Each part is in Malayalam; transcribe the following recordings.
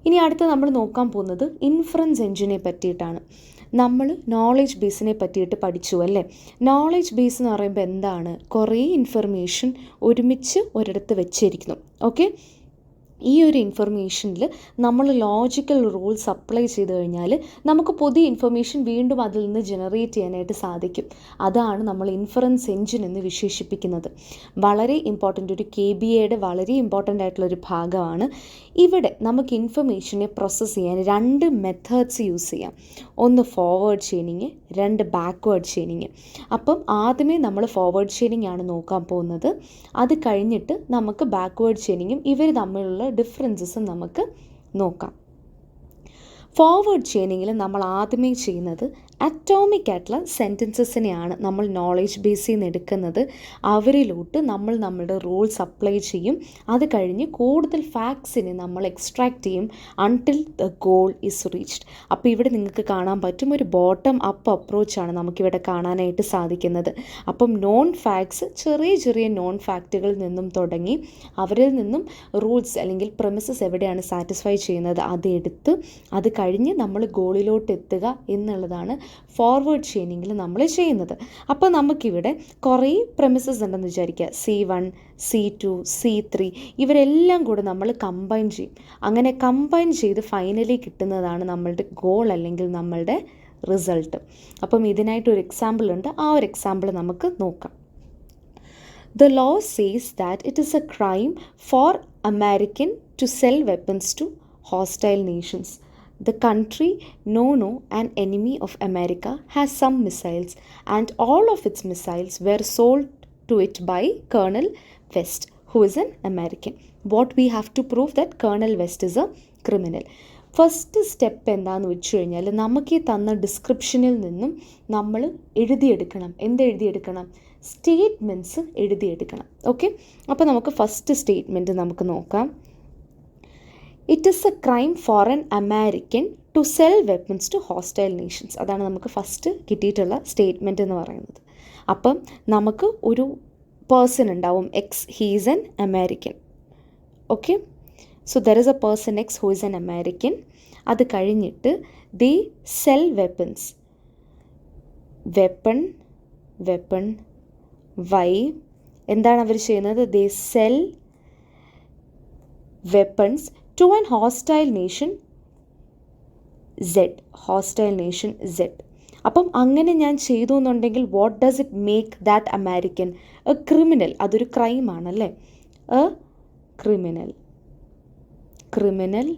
ഇനി അടുത്ത് നമ്മൾ നോക്കാൻ പോകുന്നത് ഇൻഫറൻസ് എഞ്ചിനെ പറ്റിയിട്ടാണ്. നമ്മൾ നോളജ് ബേസിനെ പറ്റിയിട്ട് പഠിച്ചു അല്ലേ. നോളജ് ബേസ് എന്ന് പറയുമ്പോൾ എന്താണ്? കുറേ ഇൻഫർമേഷൻ ഒരുമിച്ച് ഒരിടത്ത് വെച്ചിരിക്കുന്നു. ഓക്കെ, ഈ ഒരു ഇൻഫർമേഷനിൽ നമ്മൾ ലോജിക്കൽ റൂൾസ് അപ്ലൈ ചെയ്ത് കഴിഞ്ഞാൽ നമുക്ക് പുതിയ ഇൻഫർമേഷൻ വീണ്ടും അതിൽ നിന്ന് ജനറേറ്റ് ചെയ്യാനായിട്ട് സാധിക്കും. അതാണ് നമ്മൾ ഇൻഫറൻസ് എഞ്ചിൻ എന്ന് വിശേഷിപ്പിക്കുന്നത്. വളരെ ഇമ്പോർട്ടൻ്റ്, ഒരു KBAയുടെ വളരെ ഇമ്പോർട്ടൻ്റ് ആയിട്ടുള്ളൊരു ഭാഗമാണ്. ഇവിടെ നമുക്ക് ഇൻഫർമേഷനെ പ്രോസസ്സ് ചെയ്യാൻ 2 മെത്തേഡ്സ് യൂസ് ചെയ്യാം. ഒന്ന് ഫോർവേഡ് ചെയിനിങ്, 2 ബാക്ക്വേർഡ് ചെയിനിങ്. അപ്പം ആദ്യമേ നമ്മൾ ഫോർവേഡ് ചെയിനിങ് ആണ് നോക്കാൻ പോകുന്നത്. അത് കഴിഞ്ഞിട്ട് നമുക്ക് ബാക്ക്വേർഡ് ചെയിനിങ്ങും ഇവർ തമ്മിലുള്ള ഡിഫറൻസസും നമുക്ക് നോക്കാം. ഫോർവേഡ് ചെയിനിങ്ങിൽ നമ്മൾ ആദ്യമേ ചെയ്യുന്നത് അറ്റോമിക് ആയിട്ടുള്ള സെൻറ്റൻസസിനെയാണ് നമ്മൾ നോളജ് ബേസിൽ നിന്ന് എടുക്കുന്നത്. അവരിലോട്ട് നമ്മൾ നമ്മളുടെ റൂൾസ് അപ്ലൈ ചെയ്യും. അത് കഴിഞ്ഞ് കൂടുതൽ ഫാക്ട്സിനെ നമ്മൾ എക്സ്ട്രാക്ട് ചെയ്യും until the goal is reached. അപ്പോൾ ഇവിടെ നിങ്ങൾക്ക് കാണാൻ പറ്റും, ഒരു ബോട്ടം അപ്പ് അപ്രോച്ചാണ് നമുക്കിവിടെ കാണാനായിട്ട് സാധിക്കുന്നത്. അപ്പം നോൺ ഫാക്ട്സ്, ചെറിയ ചെറിയ നോൺ ഫാക്റ്റുകളിൽ നിന്നും തുടങ്ങി അവരിൽ നിന്നും റൂൾസ് അല്ലെങ്കിൽ പ്രെമിസസ് എവിടെയാണ് സാറ്റിസ്ഫൈ ചെയ്യുന്നത് അതെടുത്ത് അത് കഴിഞ്ഞ് നമ്മൾ ഗോളിലോട്ട് എത്തുക എന്നുള്ളതാണ് ഫോർവേഡ് ചെയിനിങ്ങിൽ നമ്മൾ ചെയ്യുന്നത്. അപ്പോൾ നമുക്കിവിടെ കുറേ പ്രെമിസസ് ഉണ്ടെന്ന് വിചാരിക്കുക. C1, C2, C3 ഇവരെല്ലാം കൂടെ നമ്മൾ കമ്പൈൻ ചെയ്യും. അങ്ങനെ കമ്പൈൻ ചെയ്ത് ഫൈനലി കിട്ടുന്നതാണ് നമ്മളുടെ ഗോൾ അല്ലെങ്കിൽ നമ്മളുടെ റിസൾട്ട്. അപ്പം ഇതിനായിട്ടൊരു എക്സാമ്പിൾ ഉണ്ട്. ആ ഒരു എക്സാമ്പിൾ നമുക്ക് നോക്കാം. The law says that it is a crime for American to sell weapons to hostile nations. The country known an enemy of America has some missiles and all of its missiles were sold to it by Colonel West, who is an American. What we have to prove that Colonel West is a criminal. First step എന്താണെന്ന് വെച്ച് കഴിഞ്ഞാൽ നമുക്ക് ഈ തന്ന ഡിസ്ക്രിപ്ഷനിൽ നിന്നും നമ്മൾ എഴുതിയെടുക്കണം. എന്തെഴുതിയെടുക്കണം? സ്റ്റേറ്റ്മെൻറ്റ്സ് എഴുതിയെടുക്കണം. ഓക്കെ, അപ്പോൾ നമുക്ക് ഫസ്റ്റ് സ്റ്റേറ്റ്മെൻറ്റ് നമുക്ക് നോക്കാം. It is a crime for an American to sell weapons to hostile nations. അതാണ് നമുക്ക് ഫസ്റ്റ് കിട്ടിയിട്ടുള്ള സ്റ്റേറ്റ്മെൻറ്റ് എന്ന് പറയുന്നത്. അപ്പം നമുക്ക് ഒരു പേഴ്സൺ ഉണ്ടാവും, X, he is an American. Okay, so there is A person X who is an American. അത് കഴിഞ്ഞിട്ട് they sell weapons. Weapon why എന്താണ് അവർ ചെയ്യുന്നത്? they sell weapons to an hostile nation Z. അപ്പം അങ്ങനെ ഞാൻ ചെയ്തു എന്നുണ്ടെങ്കിൽ what does it make that American a criminal? അതൊരു ക്രൈമാണല്ലേ. A criminal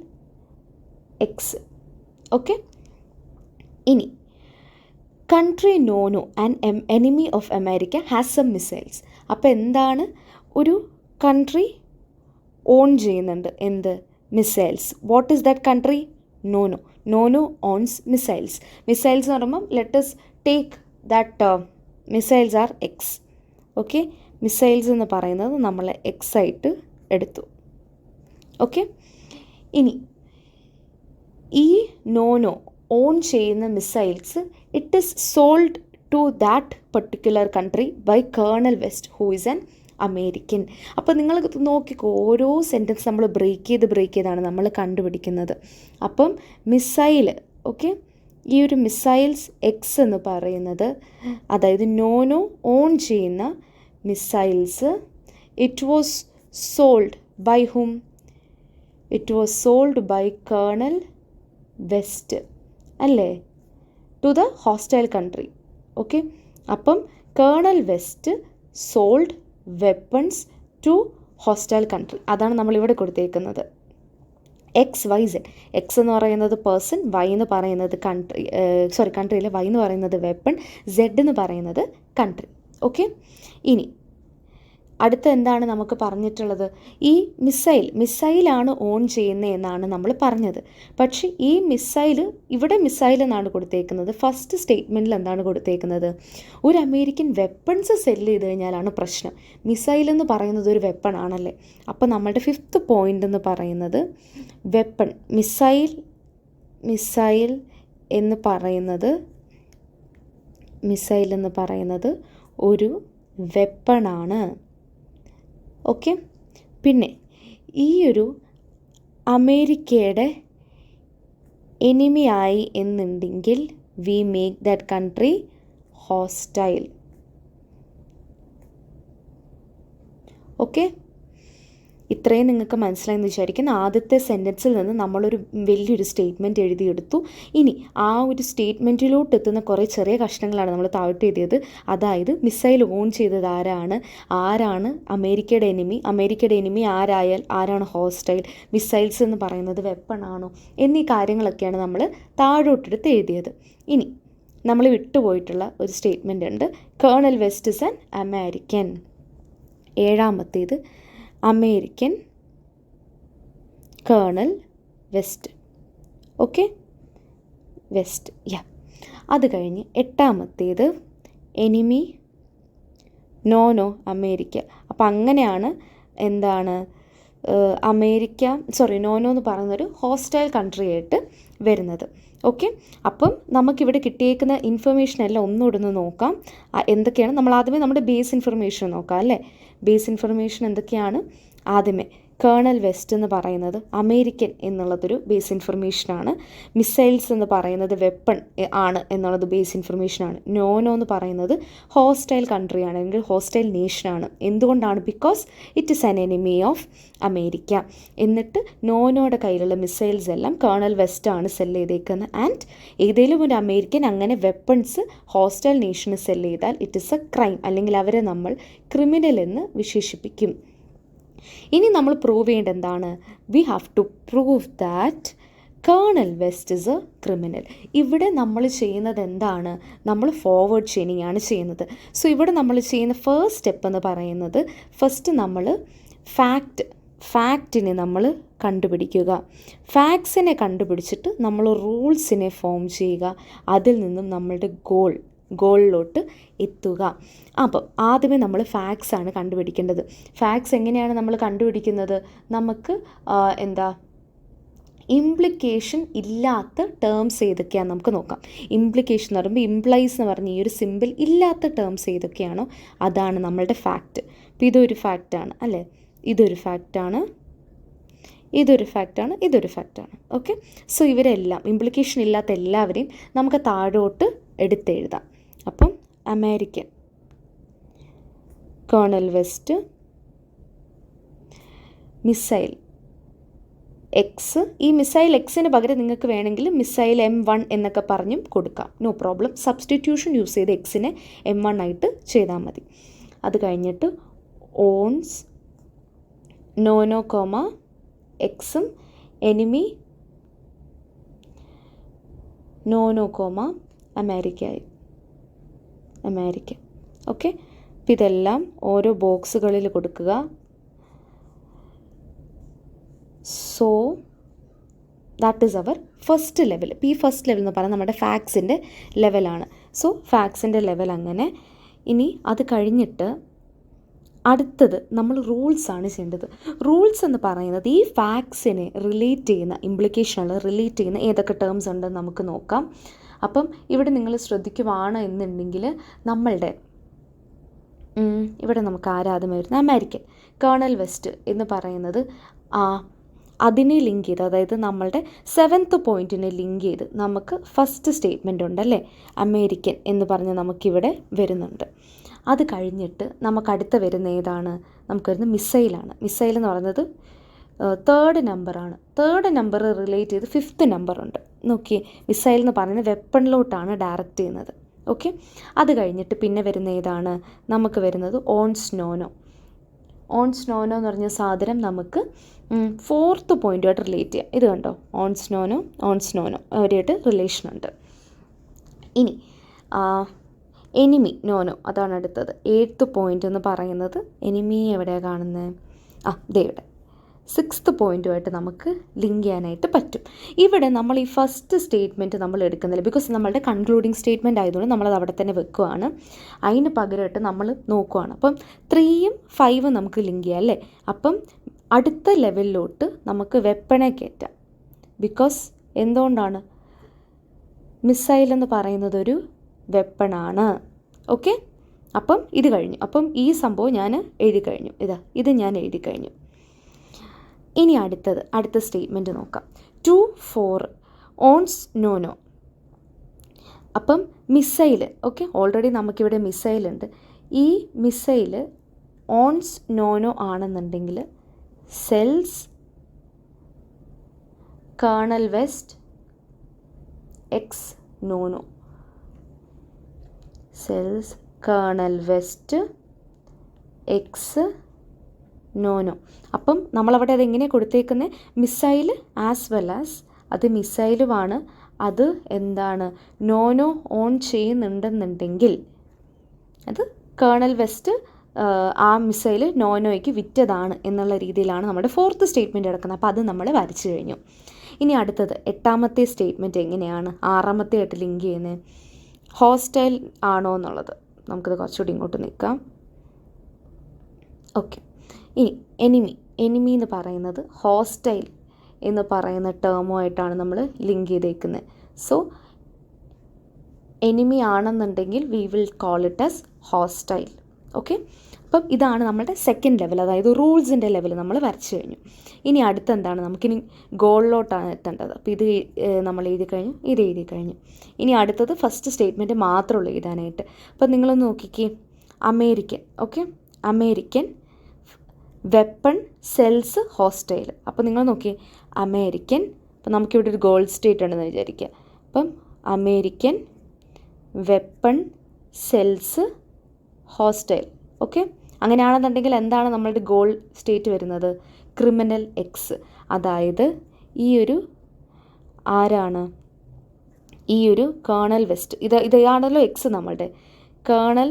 X. ഓക്കെ, ഇനി country Nono and enemy of America has some missiles. അപ്പോൾ എന്താണ്? ഒരു കൺട്രി ഓൺ ചെയ്യുന്നുണ്ട് എന്ത്? Missiles. What is that country? Nono owns missiles. Missiles എന്ന് പറയുമ്പം let's take that missiles are X. Okay, missiles എന്ന് പറയുന്നത് നമ്മൾ എക്സ് ആയിട്ട് എടുത്തു. ഓക്കെ, ഇനി ഈ നോനോ ഓൺ ചെയ്യുന്ന missiles it is sold to that particular country by colonel West who is an American. അപ്പോൾ നിങ്ങൾ നോക്കിക്കോ, ഓരോ സെൻറ്റൻസ് നമ്മൾ ബ്രേക്ക് ചെയ്താണ് നമ്മൾ കണ്ടുപിടിക്കുന്നത്. അപ്പം മിസൈൽ, ഓക്കെ, ഈ ഒരു മിസൈൽസ് എക്സ് എന്ന് പറയുന്നത്, അതായത് നോനോ ഓൺ ചെയ്യുന്ന missiles it was sold by hmm? It was sold by colonel West അല്ലേ, to the hostile country. Okay, അപ്പം Colonel West sold weapons to hostile country. അതാണ് നമ്മളിവിടെ കൊടുത്തേക്കുന്നത്. XYZ. എക്സ് എന്ന് പറയുന്നത് പേഴ്സൺ, വൈ എന്ന് പറയുന്നത് കൺട്രിയിൽ വൈ എന്ന് പറയുന്നത് വെപ്പൺ, സെഡ് എന്ന് പറയുന്നത് കൺട്രി. ഓക്കെ, ഇനി അടുത്ത എന്താണ് നമുക്ക് പറഞ്ഞിട്ടുള്ളത്? ഈ മിസൈലാണ് ഓൺ ചെയ്യുന്നത് എന്നാണ് നമ്മൾ പറഞ്ഞത്. പക്ഷേ ഈ ഇവിടെ മിസൈൽ എന്നാണ് കൊടുത്തേക്കുന്നത്. ഫസ്റ്റ് സ്റ്റേറ്റ്മെൻറ്റിൽ എന്താണ് കൊടുത്തേക്കുന്നത്? ഒരു അമേരിക്കൻ വെപ്പൺസ് സെല്ല് ചെയ്ത് കഴിഞ്ഞാലാണ് പ്രശ്നം. മിസൈൽ എന്ന് പറയുന്നത് ഒരു വെപ്പൺ ആണല്ലേ. അപ്പോൾ നമ്മളുടെ 5th പോയിൻ്റ് എന്ന് പറയുന്നത് വെപ്പൺ. മിസൈൽ എന്ന് പറയുന്നത് ഒരു വെപ്പണാണ്. ഓക്കെ, പിന്നെ ഈ ഒരു അമേരിക്കയുടെ എനിമി ആയി എന്നുണ്ടെങ്കിൽ we make that country hostile. Okay, ഇത്രയും നിങ്ങൾക്ക് മനസ്സിലായെന്ന് വിചാരിക്കുന്ന ആദ്യത്തെ സെൻറ്റൻസിൽ നിന്ന് നമ്മളൊരു വലിയൊരു സ്റ്റേറ്റ്മെൻറ്റ് എഴുതിയെടുത്തു. ഇനി ആ ഒരു സ്റ്റേറ്റ്മെൻറ്റിലോട്ട് എത്തുന്ന കുറേ ചെറിയ കഷ്ണങ്ങളാണ് നമ്മൾ താഴോട്ട് എഴുതിയത്. അതായത് മിസൈൽ ഓൺ ചെയ്തത് ആരാണ് അമേരിക്കയുടെ എനിമി ആരാണ് ഹോസ്റ്റൈൽ, മിസൈൽസ് എന്ന് പറയുന്നത് വെപ്പണാണോ എന്നീ കാര്യങ്ങളൊക്കെയാണ് നമ്മൾ താഴോട്ടെടുത്ത് എഴുതിയത്. ഇനി നമ്മൾ വിട്ടുപോയിട്ടുള്ള ഒരു സ്റ്റേറ്റ്മെൻ്റ് ഉണ്ട്. Colonel West is an American. ഏഴാമത്തേത് American Colonel West. Okay, West. അത് കഴിഞ്ഞ് എട്ടാമത്തേത് എനിമി നോ അമേരിക്ക. അപ്പം അങ്ങനെയാണ് നോ എന്ന് പറയുന്നൊരു ഹോസ്റ്റൈൽ കൺട്രി ആയിട്ട് വരുന്നത്. ഓക്കെ, അപ്പം നമുക്കിവിടെ കിട്ടിയേക്കുന്ന ഇൻഫർമേഷൻ എല്ലാം ഒന്നുകൂടെ ഒന്ന് നോക്കാം. എന്തൊക്കെയാണ് നമ്മൾ ആദ്യമേ നമ്മുടെ ബേസ് ഇൻഫർമേഷൻ നോക്കാം അല്ലേ. ബേസ് ഇൻഫർമേഷൻ എന്തൊക്കെയാണ്? ആദ്യമേ കേണൽ വെസ്റ്റ് എന്ന് പറയുന്നത് അമേരിക്കൻ എന്നുള്ളതൊരു ബേസ് ഇൻഫർമേഷനാണ്. മിസൈൽസ് എന്ന് പറയുന്നത് വെപ്പൺ ആണ് എന്നുള്ളത് ബേസ് ഇൻഫർമേഷനാണ്. നോ എന്ന് പറയുന്നത് ഹോസ്റ്റൈൽ കൺട്രിയാണ് അല്ലെങ്കിൽ ഹോസ്റ്റൈൽ നേഷനാണ്. എന്തുകൊണ്ടാണ്? Because it is an enemy of America. എന്നിട്ട് നോയുടെ കയ്യിലുള്ള മിസൈൽസ് എല്ലാം കേണൽ വെസ്റ്റാണ് സെല് ചെയ്തേക്കുന്നത്. ആൻഡ് ഏതെങ്കിലും ഒരു അമേരിക്കൻ അങ്ങനെ വെപ്പൺസ് ഹോസ്റ്റൈൽ നേഷന് സെല് ചെയ്താൽ ഇറ്റ് ഇസ് എ ക്രൈം, അല്ലെങ്കിൽ അവരെ നമ്മൾ ക്രിമിനൽ എന്ന് വിശേഷിപ്പിക്കും. ഇനി നമ്മൾ പ്രൂവ് ചെയ്യേണ്ടത് എന്താണ്? We have to prove that colonel West is a criminal. ഇവിടെ നമ്മൾ ചെയ്യുന്നത് എന്താണ്? നമ്മൾ ഫോർവേഡ് ചെയിനിങ് ആണ് ചെയ്യുന്നത്. സോ ഇവിടെ നമ്മൾ ചെയ്യുന്ന ഫസ്റ്റ് സ്റ്റെപ്പ് എന്ന് പറയുന്നത് ഫസ്റ്റ് നമ്മൾ ഫാക്റ്റിനെ നമ്മൾ കണ്ടുപിടിക്കുക. ഫാക്ട്സിനെ കണ്ടുപിടിച്ചിട്ട് നമ്മൾ റൂൾസിനെ ഫോം ചെയ്യുക. അതിൽ നിന്നും നമ്മളുടെ ഗോളിലോട്ട് എത്തുക. അപ്പം ആദ്യമേ നമ്മൾ ഫാക്ട്സ് ആണ് കണ്ടുപിടിക്കേണ്ടത്. ഫാക്ട്സ് എങ്ങനെയാണ് നമ്മൾ കണ്ടുപിടിക്കുന്നത്? നമുക്ക് ഇംപ്ലിക്കേഷൻ ഇല്ലാത്ത ടേംസ് ഏതൊക്കെയാണെന്ന് നമുക്ക് നോക്കാം. ഇംപ്ലിക്കേഷൻ എന്ന് പറയുമ്പോൾ ഇംപ്ലൈസ് എന്ന് പറഞ്ഞ ഈ ഒരു സിമ്പിൾ ഇല്ലാത്ത ടേംസ് ഏതൊക്കെയാണോ അതാണ് നമ്മളുടെ ഫാക്റ്റ്. അപ്പോൾ ഇതൊരു ഫാക്റ്റാണ് അല്ലേ, ഇതൊരു ഫാക്റ്റാണ്, ഇതൊരു ഫാക്റ്റാണ്. ഓക്കെ, സോ ഇവരെല്ലാം ഇംപ്ലിക്കേഷൻ ഇല്ലാത്ത എല്ലാവരെയും നമുക്ക് താഴോട്ട് എടുത്തെഴുതാം. അപ്പം American Colonel west missile X. ഈ മിസൈൽ എക്സിന് പകരം നിങ്ങൾക്ക് വേണമെങ്കിൽ മിസൈൽ M1 എന്നൊക്കെ പറഞ്ഞും കൊടുക്കാം, നോ പ്രോബ്ലം. സബ്സ്റ്റിറ്റ്യൂഷൻ യൂസ് ചെയ്ത് എക്സിനെ M1 ആയിട്ട് ചെയ്താൽ മതി. അത് കഴിഞ്ഞിട്ട് ഓൺസ് നോനോ എക്സും എനിമി നോനോ അമേരിക്ക. ഓക്കെ, അപ്പം ഇതെല്ലാം ഓരോ ബോക്സുകളിൽ കൊടുക്കുക. So that is our first level. ഇപ്പോൾ ഈ ഫസ്റ്റ് ലെവൽ എന്ന് പറയുന്നത് നമ്മുടെ ഫാക്ട്സിൻ്റെ ലെവലാണ്. സോ ഫാക്ട്സിൻ്റെ ലെവൽ അങ്ങനെ. ഇനി അത് കഴിഞ്ഞിട്ട് അടുത്തത് നമ്മൾ റൂൾസാണ് ചെയ്യേണ്ടത്. റൂൾസ് എന്ന് പറയുന്നത് ഈ ഫാക്ട്സിനെ റിലേറ്റ് ചെയ്യുന്ന ഇംപ്ലിക്കേഷനുകൾ റിലേറ്റ് ചെയ്യുന്ന ഏതൊക്കെ ടേംസ് ഉണ്ടെന്ന് നമുക്ക് നോക്കാം. അപ്പം ഇവിടെ നിങ്ങൾ ശ്രദ്ധിക്കുവാണ് എന്നുണ്ടെങ്കിൽ നമ്മളുടെ ഇവിടെ നമുക്ക് ആരാധന വരുന്നത് അമേരിക്കൻ കേണൽ വെസ്റ്റ് എന്ന് പറയുന്നത് അതിനെ ലിങ്ക് ചെയ്ത്, അതായത് നമ്മളുടെ 7th പോയിൻറ്റിനെ ലിങ്ക് ചെയ്ത് നമുക്ക് ഫസ്റ്റ് സ്റ്റേറ്റ്മെൻ്റ് ഉണ്ടല്ലേ, അമേരിക്കൻ എന്ന് പറഞ്ഞ് നമുക്കിവിടെ വരുന്നുണ്ട്. അത് കഴിഞ്ഞിട്ട് നമുക്കടുത്ത വരുന്ന ഏതാണ്? നമുക്ക് വരുന്നത് മിസൈലാണ്. മിസൈൽ എന്ന് പറയുന്നത് 3rd നമ്പറാണ്. 3rd നമ്പർ റിലേറ്റ് ചെയ്ത് 5th നമ്പറുണ്ട്. നോക്കിയേ, മിസൈൽ എന്ന് പറയുന്നത് വെപ്പണിലോട്ടാണ് ഡയറക്റ്റ് ചെയ്യുന്നത്. ഓക്കെ, അത് കഴിഞ്ഞിട്ട് പിന്നെ വരുന്ന ഏതാണ്? നമുക്ക് വരുന്നത് ഓൺസ് നോനോ എന്ന് പറഞ്ഞ സാധനം നമുക്ക് 4th പോയിൻറ്റുമായിട്ട് റിലേറ്റ് ചെയ്യാം. ഇത് കണ്ടോ, ഓൺസ് നോനോ അവരായിട്ട് റിലേഷൻ ഉണ്ട്. ഇനി എനിമി നോനോ അതാണ് അടുത്തത്. 8th പോയിൻ്റ് എന്ന് പറയുന്നത് എനിമി എവിടെയാണ് കാണുന്നത്? ദേ ഇവിടെ 6th പോയിൻറ്റുമായിട്ട് നമുക്ക് ലിങ്ക് ചെയ്യാനായിട്ട് പറ്റും. ഇവിടെ നമ്മൾ ഈ ഫസ്റ്റ് സ്റ്റേറ്റ്മെൻറ്റ് നമ്മൾ എടുക്കുന്നില്ല, ബിക്കോസ് നമ്മളുടെ കൺക്ലൂഡിങ് സ്റ്റേറ്റ്മെൻറ്റ് ആയതുകൊണ്ട് നമ്മളത് അവിടെ തന്നെ വെക്കുകയാണ്. അതിന് പകരമായിട്ട് നമ്മൾ നോക്കുകയാണ്. അപ്പം 3ഉം 5ഉം നമുക്ക് ലിങ്ക് ചെയ്യാം അല്ലേ. അപ്പം അടുത്ത ലെവലിലോട്ട് നമുക്ക് വെപ്പണെ കയറ്റാം. ബിക്കോസ് എന്തുകൊണ്ടാണ്? മിസൈൽ എന്ന് പറയുന്നതൊരു വെപ്പണാണ്. ഓക്കെ, അപ്പം ഇത് കഴിഞ്ഞു. അപ്പം ഈ സംഭവം ഞാൻ എഴുതി കഴിഞ്ഞു. ഇത് ഞാൻ എഴുതി കഴിഞ്ഞു. ഇനി അടുത്ത സ്റ്റേറ്റ്മെൻറ്റ് നോക്കാം. 2, 4 ഓൺസ് നോ നോ. അപ്പം മിസൈൽ, ഓക്കെ, ഓൾറെഡി നമുക്കിവിടെ മിസൈലുണ്ട്. ഈ മിസൈൽ ഓൺസ് നോ നോ ആണെന്നുണ്ടെങ്കിൽ sells colonel West X Nono. Sells colonel West X Nono. അപ്പം നമ്മളവിടെ അതെങ്ങനെയാണ് കൊടുത്തേക്കുന്നത്? മിസൈൽ ആസ് വെൽ ആസ്, അത് മിസൈലുമാണ്, അത് എന്താണ് നോ നോ ഓൺ ചെയ്യുന്നുണ്ടെന്നുണ്ടെങ്കിൽ അത് കേർണൽ വെസ്റ്റ് ആ മിസൈൽ നോയ്ക്ക് വിറ്റതാണ് എന്നുള്ള രീതിയിലാണ് നമ്മുടെ ഫോർത്ത് സ്റ്റേറ്റ്മെൻറ്റ് കിടക്കുന്നത്. അപ്പോൾ അത് നമ്മൾ വരച്ചു കഴിഞ്ഞു. ഇനി അടുത്തത് 8ാമത്തെ സ്റ്റേറ്റ്മെൻറ്റ് എങ്ങനെയാണ് 6ാമത്തെ ആയിട്ട് ലിങ്ക് ചെയ്യുന്നത്? ഹോസ്റ്റൈൽ ആണോ എന്നുള്ളത് നമുക്കത് കുറച്ചുകൂടി ഇങ്ങോട്ട് നിൽക്കാം. ഓക്കെ, ഇനി എനിമി എന്ന് പറയുന്നത് ഹോസ്റ്റൈൽ എന്ന് പറയുന്ന ടേമുമായിട്ടാണ് നമ്മൾ ലിങ്ക് ചെയ്തേക്കുന്നത്. സോ എനിമി ആണെന്നുണ്ടെങ്കിൽ we will call it as hostile. Okay, അപ്പം ഇതാണ് നമ്മുടെ സെക്കൻഡ് ലെവൽ, അതായത് റൂൾസിൻ്റെ ലെവൽ നമ്മൾ വരച്ചു കഴിഞ്ഞു. ഇനി അടുത്തെന്താണ്? നമുക്കിനി ഗോളിലോട്ടാണ് എത്തേണ്ടത്. അപ്പോൾ ഇത് നമ്മൾ എഴുതി കഴിഞ്ഞു, ഇത് എഴുതി കഴിഞ്ഞു. ഇനി അടുത്തത് ഫസ്റ്റ് സ്റ്റേറ്റ്മെൻറ്റ് മാത്രമുള്ളൂ എഴുതാനായിട്ട്. അപ്പം നിങ്ങളൊന്ന് നോക്കിക്കേ, American, okay, American weapon cells hostile. അപ്പോൾ നിങ്ങൾ നോക്കിയേ, അമേരിക്കൻ, അപ്പം നമുക്കിവിടെ ഒരു ഗോൾ സ്റ്റേറ്റ് ഉണ്ടെന്ന് വിചാരിക്കുക. അപ്പം American weapon cells hostile. Okay, അങ്ങനെയാണെന്നുണ്ടെങ്കിൽ എന്താണ് നമ്മളുടെ ഗോൾ സ്റ്റേറ്റ് വരുന്നത്? Criminal X. അതായത് ഈ ഒരു ആരാണ്? ഈ ഒരു കേർണൽ വെസ്റ്റ്, ഇതാണല്ലോ എക്സ്. നമ്മളുടെ കേർണൽ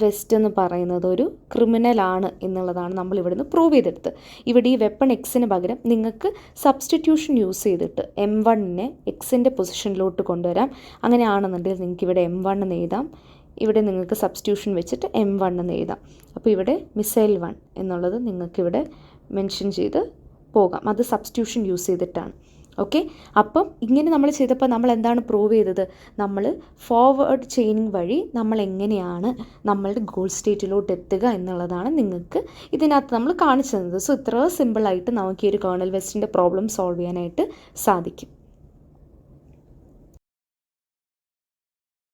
വെസ്റ്റ് എന്ന് പറയുന്നത് ഒരു ക്രിമിനലാണ് എന്നുള്ളതാണ് നമ്മൾ ഇവിടുന്ന് പ്രൂവ് ചെയ്തെടുത്ത്. ഇവിടെ ഈ വെപ്പൺ എക്സിന് പകരം നിങ്ങൾക്ക് സബ്സ്റ്റിറ്റ്യൂഷൻ യൂസ് ചെയ്തിട്ട് M1നെ എക്സിൻ്റെ പൊസിഷനിലോട്ട് കൊണ്ടുവരാം. അങ്ങനെയാണെന്നുണ്ടെങ്കിൽ നിങ്ങൾക്ക് ഇവിടെ M1 എന്ന് എഴുതാം, ഇവിടെ നിങ്ങൾക്ക് സബ്സ്റ്റിറ്റ്യൂഷൻ വെച്ചിട്ട് M1 എന്ന് എഴുതാം. അപ്പോൾ ഇവിടെ മിസൈൽ 1 എന്നുള്ളത് നിങ്ങൾക്കിവിടെ മെൻഷൻ ചെയ്ത് പോകാം, അത് സബ്സ്റ്റിറ്റ്യൂഷൻ യൂസ് ചെയ്തിട്ടാണ്. ഓക്കെ, അപ്പം ഇങ്ങനെ നമ്മൾ ചെയ്തപ്പോൾ നമ്മൾ എന്താണ് പ്രൂവ് ചെയ്തത്? നമ്മൾ ഫോർവേഡ് ചെയിനിങ് വഴി നമ്മൾ എങ്ങനെയാണ് നമ്മളുടെ ഗോൾ സ്റ്റേറ്റിലോട്ട് എത്തുക എന്നുള്ളതാണ് നിങ്ങൾക്ക് ഇതിനകത്ത് നമ്മൾ കാണിച്ചു തന്നത്. സോ ഇത്ര സിമ്പിളായിട്ട് നമുക്ക് ഈ ഒരു കേർണൽ വെസ്റ്റിൻ്റെ പ്രോബ്ലം സോൾവ് ചെയ്യാനായിട്ട് സാധിക്കും.